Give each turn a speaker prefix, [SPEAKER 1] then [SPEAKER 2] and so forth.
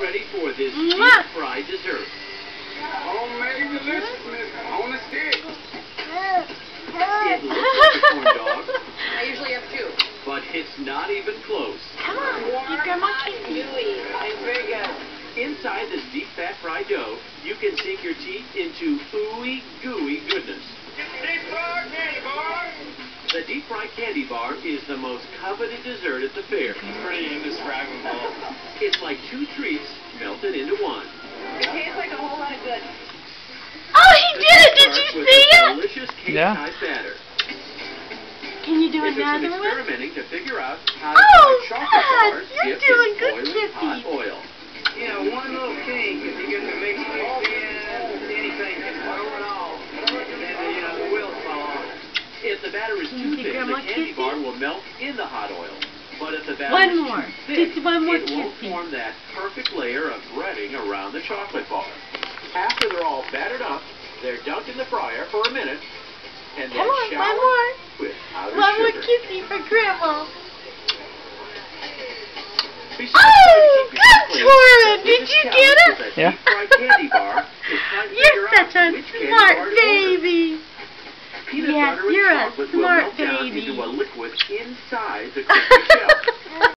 [SPEAKER 1] ready for this deep-fried dessert.
[SPEAKER 2] Homemade deliciousness on a stick.
[SPEAKER 1] It looks like a corn dog,
[SPEAKER 3] I usually have two.
[SPEAKER 1] but it's not even close.
[SPEAKER 4] Come on, give Grandma Kissy.
[SPEAKER 3] It's very good.
[SPEAKER 1] Inside this deep fat fried dough, you can sink your teeth into ooey gooey goodness.
[SPEAKER 2] Deep fried candy bar.
[SPEAKER 1] The deep fried candy bar is the most coveted dessert at the fair.
[SPEAKER 2] Pretty indescribable.
[SPEAKER 1] It's like two treats melted into one.
[SPEAKER 3] It tastes like a whole lot of good.
[SPEAKER 4] Oh, he did it! Did
[SPEAKER 1] Starts
[SPEAKER 4] you
[SPEAKER 1] with
[SPEAKER 4] see
[SPEAKER 1] a
[SPEAKER 4] it?
[SPEAKER 1] delicious
[SPEAKER 5] Yeah.
[SPEAKER 1] cake-type batter.
[SPEAKER 4] Can you do
[SPEAKER 1] It took some
[SPEAKER 4] another one?
[SPEAKER 1] experimenting to figure out how to
[SPEAKER 4] Oh,
[SPEAKER 1] fry chocolate
[SPEAKER 4] God,
[SPEAKER 1] bars
[SPEAKER 4] you're
[SPEAKER 1] dipped
[SPEAKER 4] doing
[SPEAKER 1] in
[SPEAKER 4] good,
[SPEAKER 1] boiling hot
[SPEAKER 4] Kissy.
[SPEAKER 1] oil.
[SPEAKER 2] You know, one little kink, if you get the mix mixed in, anything can throw it off. And then, you know, the wheels fall off.
[SPEAKER 1] If the batter is
[SPEAKER 4] Can you
[SPEAKER 1] too
[SPEAKER 4] get
[SPEAKER 1] thick, the
[SPEAKER 4] Grandma
[SPEAKER 1] candy
[SPEAKER 4] Kissy?
[SPEAKER 1] bar will melt in the hot oil. But if the batter
[SPEAKER 4] One
[SPEAKER 1] is
[SPEAKER 4] more.
[SPEAKER 1] too thick,
[SPEAKER 4] Just one more
[SPEAKER 1] it won't
[SPEAKER 4] Kissy.
[SPEAKER 1] form that perfect layer of breading around the chocolate bar. After they're all battered up, they're dunked in the fryer for a minute, and then
[SPEAKER 4] Come on,
[SPEAKER 1] showered
[SPEAKER 4] one more.
[SPEAKER 1] with powdered
[SPEAKER 4] One more
[SPEAKER 1] sugar.
[SPEAKER 4] Kissy for Grandma.
[SPEAKER 1] Besides
[SPEAKER 4] Oh,
[SPEAKER 1] trying to keep your
[SPEAKER 4] good,
[SPEAKER 1] teeth
[SPEAKER 4] Torrin.
[SPEAKER 1] clean,
[SPEAKER 4] Did
[SPEAKER 1] the
[SPEAKER 4] you
[SPEAKER 1] biggest
[SPEAKER 4] get
[SPEAKER 1] challenge
[SPEAKER 4] it?
[SPEAKER 1] with a
[SPEAKER 5] Yeah.
[SPEAKER 1] deep-fried candy bar is trying to figure
[SPEAKER 4] You're
[SPEAKER 1] out
[SPEAKER 4] such a
[SPEAKER 1] which candy
[SPEAKER 4] smart
[SPEAKER 1] bar to order.
[SPEAKER 4] baby.
[SPEAKER 1] Peanut
[SPEAKER 4] Yes,
[SPEAKER 1] butter and
[SPEAKER 4] you're a
[SPEAKER 1] chocolate will
[SPEAKER 4] smart
[SPEAKER 1] melt down
[SPEAKER 4] baby.
[SPEAKER 1] into a liquid inside the cookie shell.